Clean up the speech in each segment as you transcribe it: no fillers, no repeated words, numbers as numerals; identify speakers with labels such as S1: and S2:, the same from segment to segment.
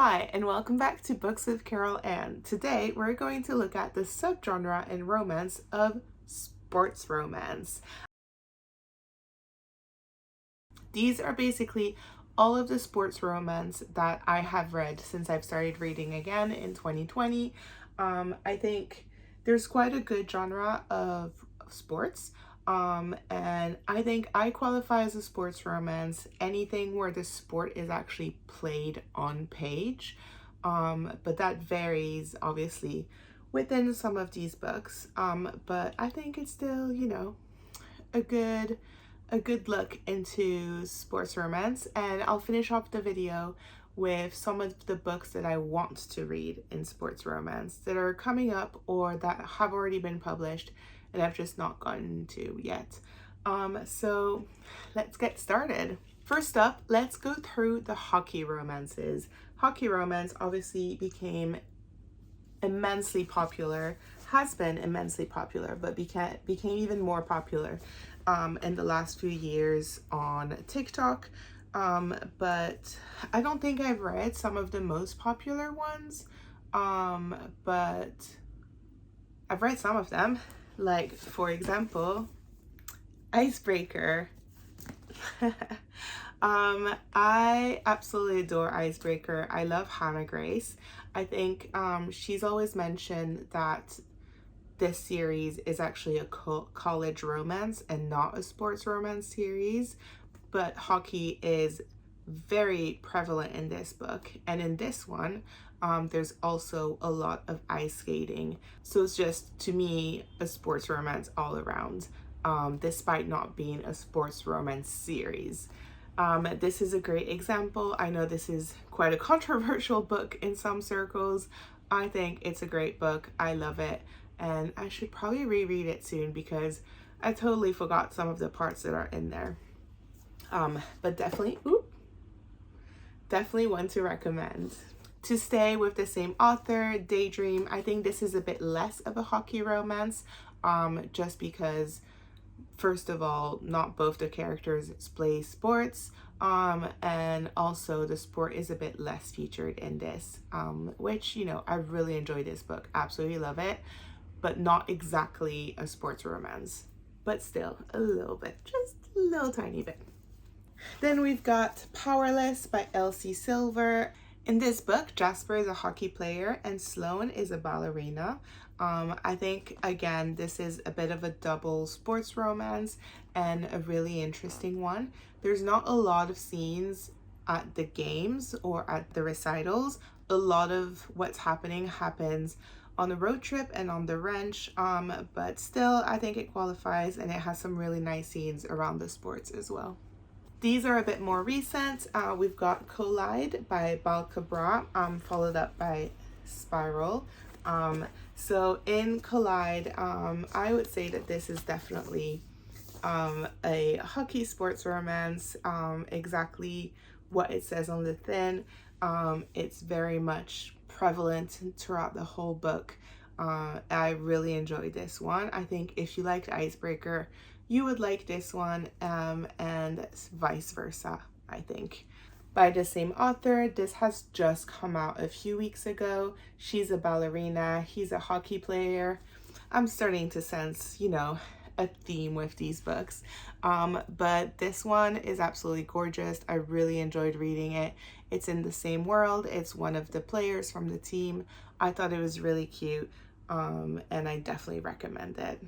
S1: Hi, and welcome back to Books with Carol Ann. Today, we're going to look at the subgenre in romance of sports romance. These are basically all of the sports romance that I have read since I've started reading again in 2020. I think there's quite a good genre of sports. And I think I qualify as a sports romance anything where the sport is actually played on page. But that varies obviously within some of these books. But I think it's still, a good look into sports romance, and I'll finish off the video with some of the books that I want to read in sports romance that are coming up or that have already been published and I've just not gotten to yet. So let's get started. First up, let's go through the hockey romances. Hockey romance obviously became immensely popular, has been immensely popular, but became even more popular in the last few years on TikTok. But I don't think I've read some of the most popular ones, but I've read some of them. Like, for example, Icebreaker. I absolutely adore Icebreaker. I love Hannah Grace. I think she's always mentioned that this series is actually a college romance and not a sports romance series, but hockey is very prevalent in this book. And in this one, there's also a lot of ice skating. So it's just, to me, a sports romance all around, despite not being a sports romance series. This is a great example. I know this is quite a controversial book in some circles. I think it's a great book. I love it. And I should probably reread it soon because I totally forgot some of the parts that are in there. But definitely one to recommend. To stay with the same author, Daydream, I think this is a bit less of a hockey romance, just because, first of all, not both the characters play sports, and also the sport is a bit less featured in this, which, I really enjoyed this book, absolutely love it, but not exactly a sports romance, but still a little bit, just a little tiny bit. Then we've got Powerless by Elsie Silver. In this book, Jasper is a hockey player and Sloane is a ballerina. I think, again, this is a bit of a double sports romance and a really interesting one. There's not a lot of scenes at the games or at the recitals. A lot of what's happening happens on the road trip and on the ranch, but still, I think it qualifies and it has some really nice scenes around the sports as well. These are a bit more recent. We've got Collide by Bal Cabra, followed up by Spiral. So in Collide, I would say that this is definitely a hockey sports romance, exactly what it says on the tin. It's very much prevalent throughout the whole book. I really enjoyed this one. I think if you liked Icebreaker, you would like this one, and vice versa, I think. By the same author, this has just come out a few weeks ago. She's a ballerina, he's a hockey player. I'm starting to sense, a theme with these books. But this one is absolutely gorgeous. I really enjoyed reading it. It's in the same world. It's one of the players from the team. I thought it was really cute, and I definitely recommend it.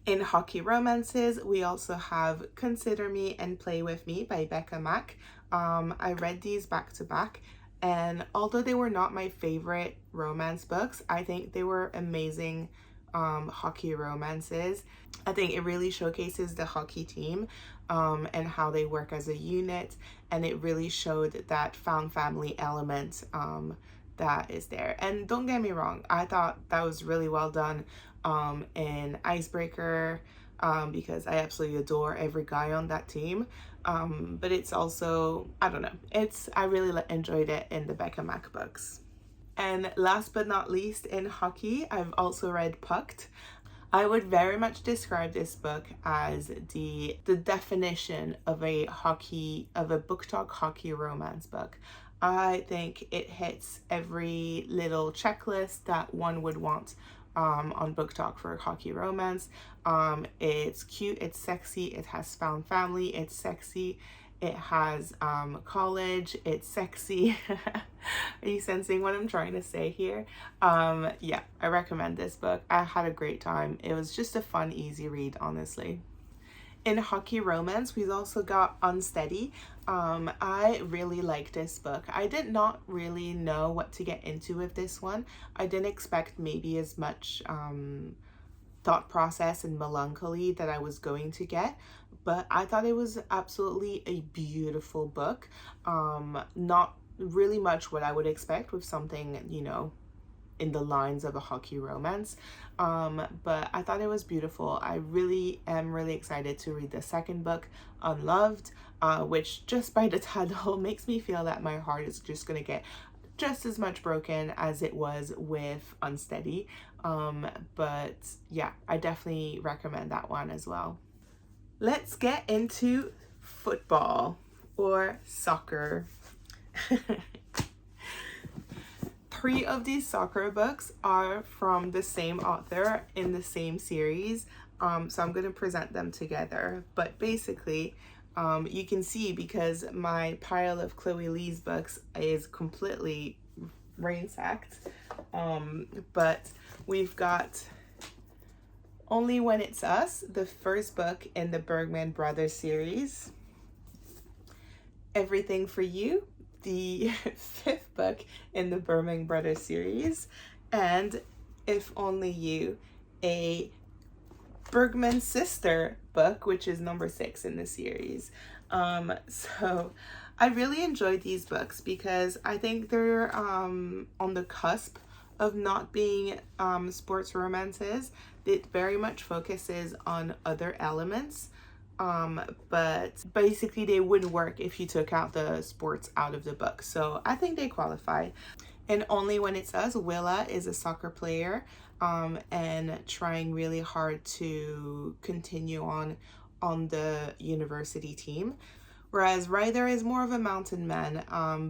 S1: In hockey romances, we also have Consider Me and Play With Me by Becca Mack. I read these back to back, and although they were not my favorite romance books, I think they were amazing hockey romances. I think it really showcases the hockey team and how they work as a unit, and it really showed that found family element that is there. And don't get me wrong, I thought that was really well done in Icebreaker, because I absolutely adore every guy on that team. But it's also, I don't know, I really enjoyed it in the Becca Mack books. And last but not least, in hockey, I've also read Pucked. I would very much describe this book as the definition of a book talk hockey romance book. I think it hits every little checklist that one would want on Book Talk for hockey romance. It's cute, it's sexy, it has found family, it's sexy, it has college, it's sexy. Are you sensing what I'm trying to say here? Yeah, I recommend this book. I had a great time. It was just a fun, easy read, honestly. In hockey romance, we've also got Unsteady. I really like this book. I did not really know what to get into with this one. I didn't expect maybe as much thought process and melancholy that I was going to get, but I thought it was absolutely a beautiful book. Not really much what I would expect with something, you know, in the lines of a hockey romance, but I thought it was beautiful. I really am really excited to read the second book, Unloved, which just by the title makes me feel that my heart is just gonna get just as much broken as it was with Unsteady. But yeah, I definitely recommend that one as well. Let's get into football or soccer. 3 of these soccer books are from the same author in the same series, so I'm going to present them together. But basically, you can see because my pile of Chloe Lee's books is completely ransacked, but we've got Only When It's Us, the first book in the Bergman Brothers series, Everything for You, the 5th book in the Bergman Brothers series, and If Only You, a Bergman sister book, which is number 6 in the series. So I really enjoyed these books because I think they're on the cusp of not being sports romances. It very much focuses on other elements. But basically they wouldn't work if you took out the sports out of the book. So I think they qualify. And Only When It's Us, Willa is a soccer player and trying really hard to continue on the university team. Whereas Ryder is more of a mountain man,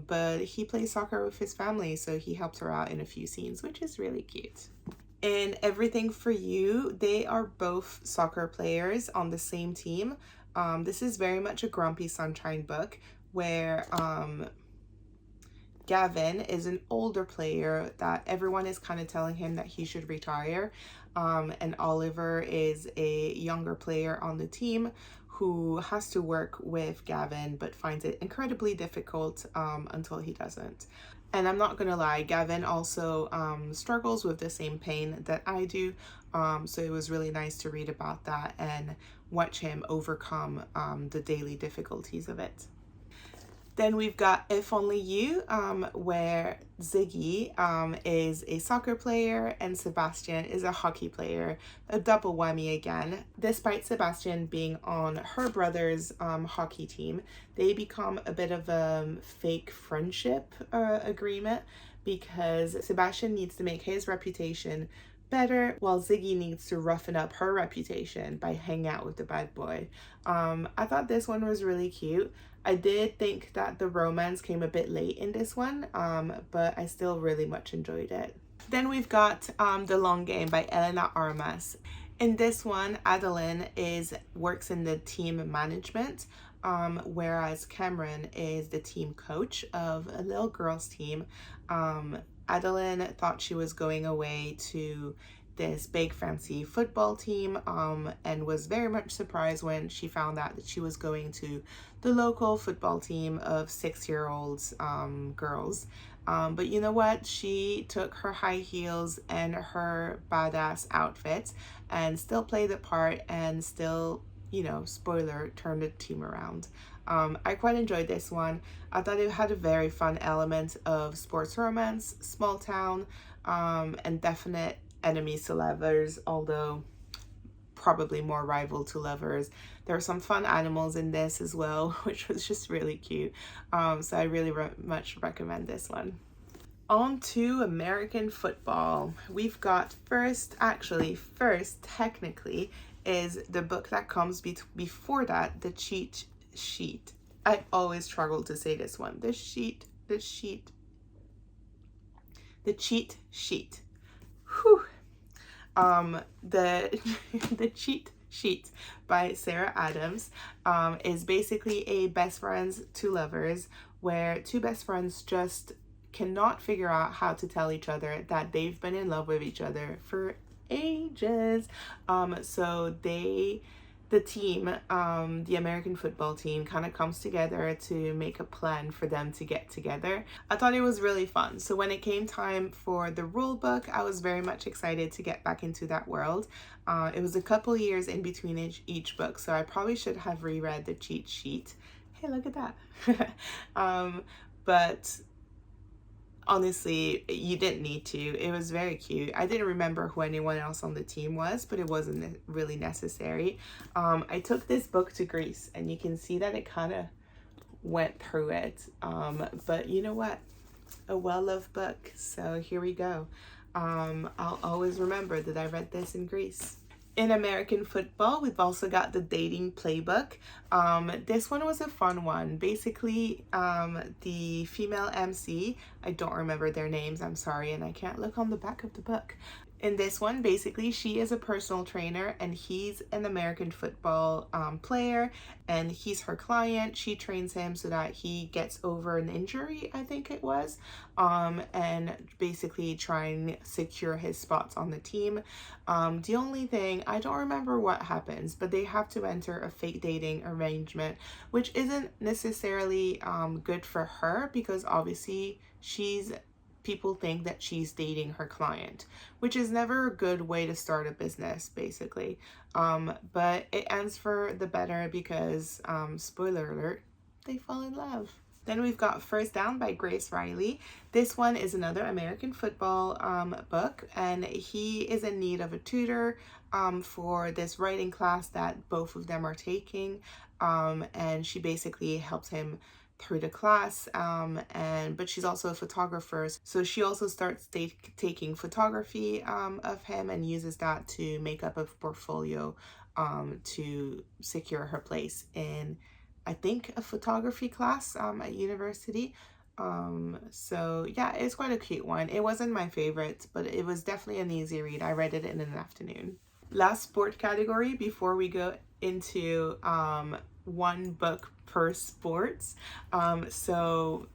S1: but he plays soccer with his family, so he helps her out in a few scenes, which is really cute. In Everything for You, they are both soccer players on the same team. This is very much a Grumpy Sunshine book where Gavin is an older player that everyone is kind of telling him that he should retire. And Oliver is a younger player on the team who has to work with Gavin but finds it incredibly difficult until he doesn't. And I'm not gonna lie, Gavin also struggles with the same pain that I do. So it was really nice to read about that and watch him overcome the daily difficulties of it. Then we've got If Only You, where Ziggy is a soccer player and Sebastian is a hockey player. A double whammy again. Despite Sebastian being on her brother's hockey team, they become a bit of a fake friendship agreement because Sebastian needs to make his reputation better while Ziggy needs to roughen up her reputation by hanging out with the bad boy. I thought this one was really cute. I did think that the romance came a bit late in this one, but I still really much enjoyed it. Then we've got The Long Game by Elena Armas. In this one, Adeline works in the team management, whereas Cameron is the team coach of a little girls team. Adeline thought she was going away to this big fancy football team and was very much surprised when she found out that she was going to the local football team of 6-year-olds girls. But you know what? She took her high heels and her badass outfit and still played the part and still, you know, spoiler, turned the team around. I quite enjoyed this one. I thought it had a very fun element of sports romance, small town, and definite enemies to lovers, although probably more rival to lovers. There are some fun animals in this as well, which was just really cute. So I really much recommend this one. On to American football. We've got first technically is the book that comes before that, The Cheat Sheet. I always struggle to say this one. The the cheat sheet. Whew. The the cheat sheet by Sarah Adams is basically a best friends, two lovers, where two best friends just cannot figure out how to tell each other that they've been in love with each other for ages. So the team, the American football team, kind of comes together to make a plan for them to get together. I thought it was really fun. So when it came time for the rule book, I was very much excited to get back into that world. It was a couple years in between each book, so I probably should have reread the cheat sheet. Hey, look at that. But honestly, you didn't need to. It was very cute. I didn't remember who anyone else on the team was, but it wasn't really necessary. I took this book to Greece, and you can see that it kind of went through it. But you know what? A well-loved book. So here we go. I'll always remember that I read this in Greece. In American football, we've also got the dating playbook. This one was a fun one. Basically, the female MC, I don't remember their names, I'm sorry, and I can't look on the back of the book. In this one, basically, she is a personal trainer and he's an American football player, and he's her client. She trains him so that he gets over an injury, I think it was, and basically try and secure his spots on the team. The only thing, I don't remember what happens, but they have to enter a fake dating arrangement, which isn't necessarily good for her, because obviously people think that she's dating her client, which is never a good way to start a business, basically. But it ends for the better because, spoiler alert, they fall in love. Then we've got First Down by Grace Riley. This one is another American football book, and he is in need of a tutor for this writing class that both of them are taking, and she basically helps him through the class, but she's also a photographer, so she also starts taking photography of him and uses that to make up a portfolio to secure her place in, I think, a photography class at university. So yeah, it's quite a cute one. It wasn't my favorite, but it was definitely an easy read. I read it in an afternoon. Last sport category before we go into one book per sports. So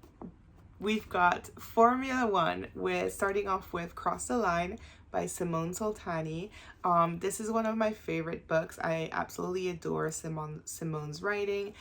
S1: we've got Formula One, with starting off with Cross the Line by Simone Soltani. This is one of my favorite books. I absolutely adore Simone's writing.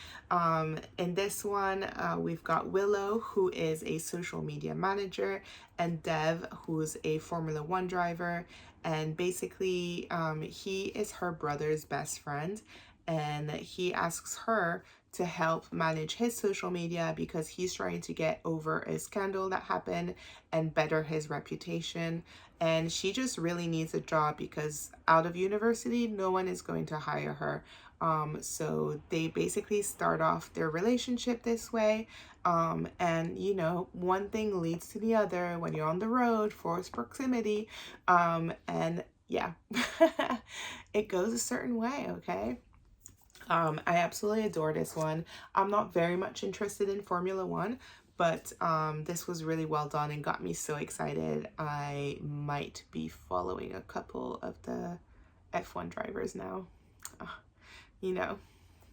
S1: In this one, we've got Willow, who is a social media manager, and Dev, who's a Formula One driver. And basically, he is her brother's best friend, and he asks her to help manage his social media because he's trying to get over a scandal that happened and better his reputation. And she just really needs a job because out of university, no one is going to hire her. So they basically start off their relationship this way. And you know, one thing leads to the other when you're on the road, forced proximity. And yeah, it goes a certain way, okay? I absolutely adore this one. I'm not very much interested in Formula One, but this was really well done and got me so excited. I might be following a couple of the F1 drivers now. You know,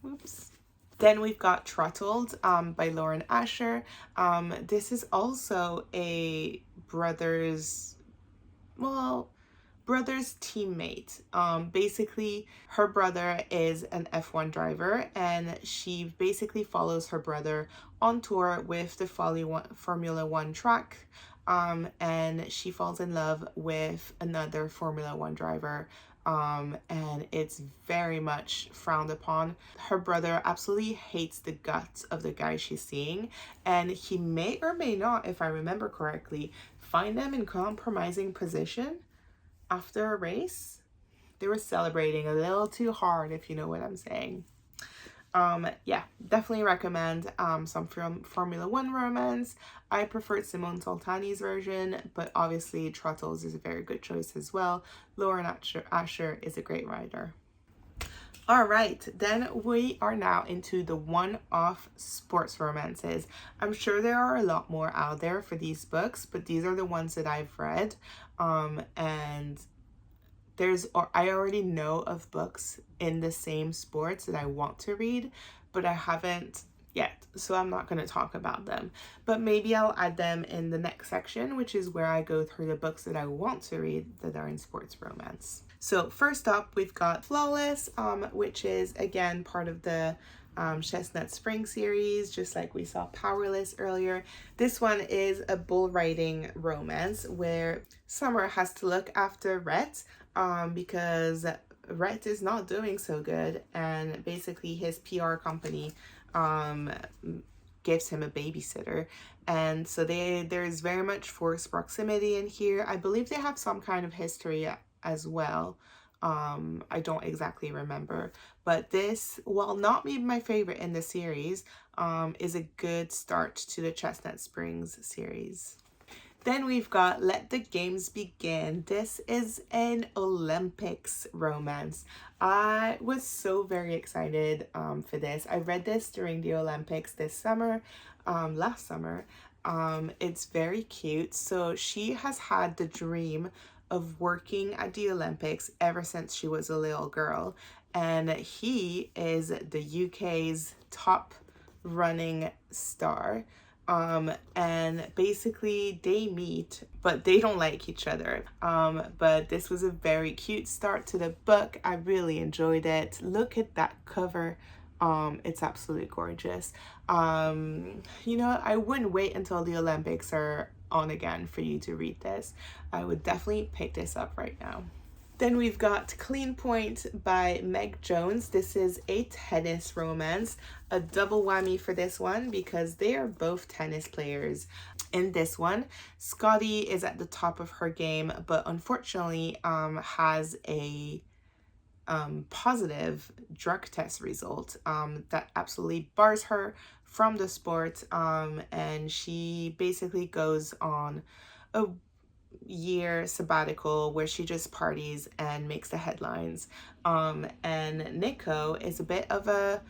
S1: whoops. Then we've got Throttled by Lauren Asher. This is also a brother's teammate. Basically, her brother is an F1 driver, and she basically follows her brother on tour with the Formula One track, and she falls in love with another Formula One driver, and it's very much frowned upon. Her brother absolutely hates the guts of the guy she's seeing, and he may or may not, if I remember correctly, find them in compromising position after a race. They were celebrating a little too hard, if you know what I'm saying. Yeah, definitely recommend some Formula One romance. I preferred Simone Soltani's version, but obviously Trottles is a very good choice as well. Lauren Asher is a great writer. All right, then we are now into the one-off sports romances. I'm sure there are a lot more out there for these books, but these are the ones that I've read. And I already know of books in the same sports that I want to read, but I haven't yet, so I'm not going to talk about them. But maybe I'll add them in the next section, which is where I go through the books that I want to read that are in sports romance. So first up, we've got Flawless, which is again part of the Chestnut Spring series, just like we saw Powerless earlier. This one is a bull riding romance where Summer has to look after Rhett because Rhett is not doing so good, and basically his PR company gives him a babysitter, and so there's very much forced proximity in here. I believe they have some kind of history as well. I don't exactly remember, but this, while not maybe my favorite in the series, is a good start to the Chestnut Springs series. Then we've got Let the Games Begin. This is an Olympics romance. I was so very excited for this. I read this during the Olympics this summer, last summer. It's very cute. So she has had the dream of working at the Olympics ever since she was a little girl. And he is the UK's top running star. And basically they meet, but they don't like each other. But this was a very cute start to the book. I really enjoyed it. Look at that cover. It's absolutely gorgeous. You know, I wouldn't wait until the Olympics are on again for you to read this. I would definitely pick this up right now. Then we've got Clean Point by Meg Jones. This is a tennis romance, a double whammy for this one because they are both tennis players. In this one, Scotty is at the top of her game, but unfortunately has a positive drug test result that absolutely bars her from the sport, and she basically goes on a year sabbatical where she just parties and makes the headlines. And Nico is a bit of a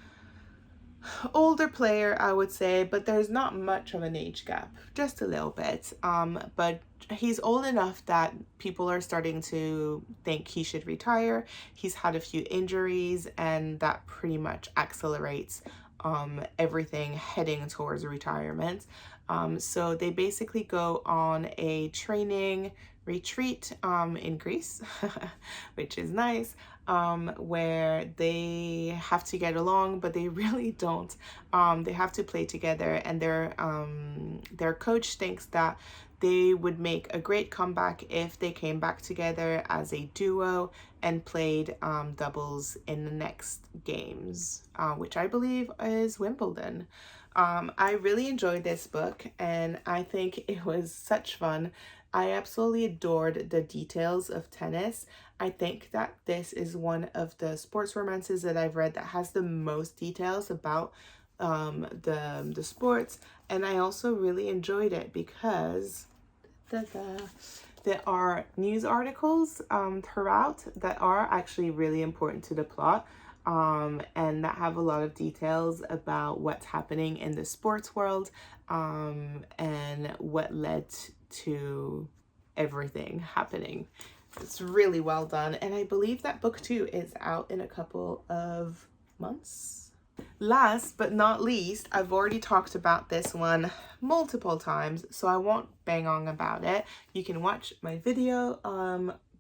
S1: older player, I would say, but there's not much of an age gap, just a little bit. But he's old enough that people are starting to think he should retire. He's had a few injuries, and that pretty much accelerates everything heading towards retirement. So they basically go on a training retreat in Greece, which is nice, where they have to get along, but they really don't. They have to play together, and their coach thinks that they would make a great comeback if they came back together as a duo and played doubles in the next games, which I believe is Wimbledon. I really enjoyed this book, and I think it was such fun. I absolutely adored the details of tennis. I think that this is one of the sports romances that I've read that has the most details about the sports, and I also really enjoyed it because there are news articles throughout that are actually really important to the plot, and that have a lot of details about what's happening in the sports world, and what led to everything happening. It's really well done, and I believe that book 2 is out in a couple of months. Last but not least, I've already talked about this one multiple times, so I won't bang on about it. You can watch my video,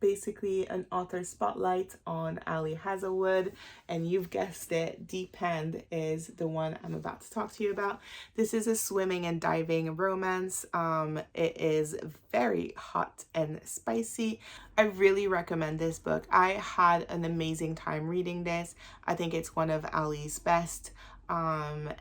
S1: basically an author spotlight on Ali Hazelwood, and you've guessed it, Deep End is the one I'm about to talk to you about. This is a swimming and diving romance. It is very hot and spicy. I really recommend this book. I had an amazing time reading this. I think it's one of Ali's best, and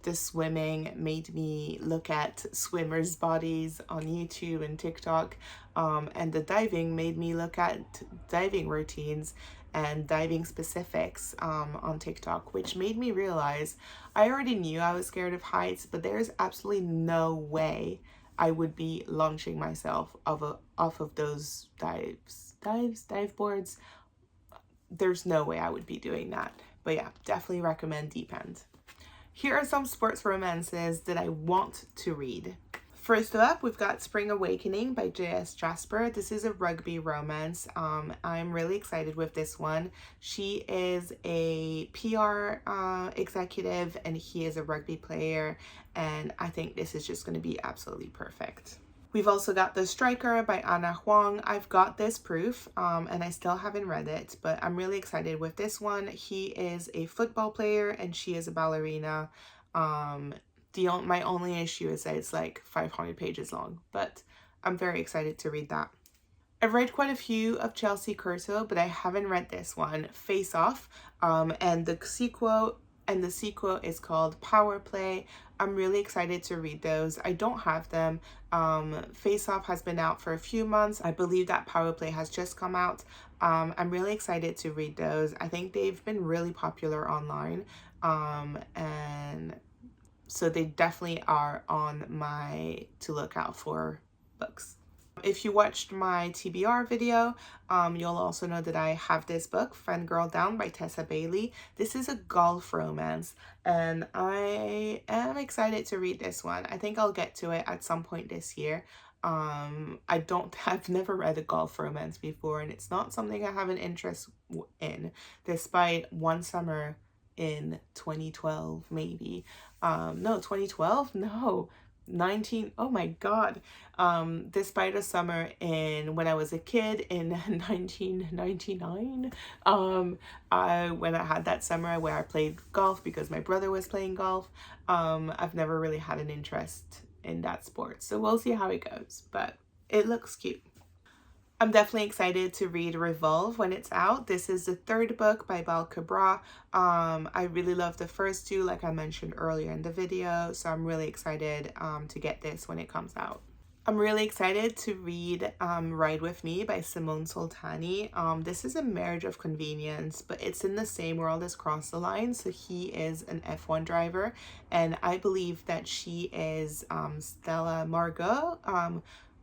S1: the swimming made me look at swimmers' bodies on YouTube and TikTok, and the diving made me look at diving routines and diving specifics on TikTok, which made me realize I already knew I was scared of heights, but there's absolutely no way I would be launching myself off of those dive boards. there's no way I would be doing that. But yeah, definitely recommend Deep End. Here are some sports romances that I want to read. First up, we've got Spring Awakening by J.S. Jasper. This is a rugby romance. I'm really excited with this one. She is a PR executive and he is a rugby player, and I think this is just going to be absolutely perfect. We've also got The Striker by Anna Huang. I've got this proof and I still haven't read it, but I'm really excited with this one. He is a football player and she is a ballerina. My only issue is that it's like 500 pages long, but I'm very excited to read that. I've read quite a few of Chelsea Curto, but I haven't read this one, Face Off, and the sequel is called Power Play. I'm really excited to read those. I don't have them. Face Off has been out for a few months. I believe that Power Play has just come out. I'm really excited to read those. I think they've been really popular online, and so they definitely are on my to look out for books. If you watched my TBR video, you'll also know that I have this book, Friend Girl Down by Tessa Bailey. This is a golf romance, and I am excited to read this one. I think I'll get to it at some point this year. I've never read a golf romance before, and it's not something I have an interest in, despite one summer in 2012, maybe. No, 2012? No. 19, oh my god, despite a summer in when I was a kid in 1999, when I had that summer where I played golf because my brother was playing golf. I've never really had an interest in that sport, so we'll see how it goes, but it looks cute. I'm definitely excited to read Revolve when it's out. This is the third book by Bal Kabra. I really love the first two, like I mentioned earlier in the video, so I'm really excited to get this when it comes out. I'm really excited to read Ride With Me by Simone Soltani. This is a marriage of convenience, but it's in the same world as Cross the Line. So he is an F1 driver, and I believe that she is Stella Margot,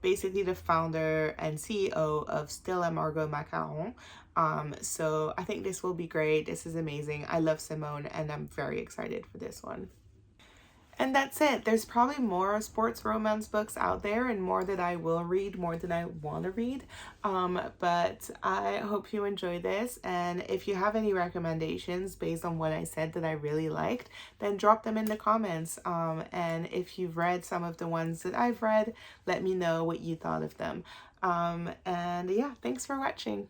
S1: basically the founder and CEO of Stella Margot Macaron. So I think this will be great. This is amazing. I love Simone and I'm very excited for this one. And that's it. There's probably more sports romance books out there and more that I will read, more than I want to read. But I hope you enjoy this. And if you have any recommendations based on what I said that I really liked, then drop them in the comments. And if you've read some of the ones that I've read, let me know what you thought of them. And yeah, thanks for watching.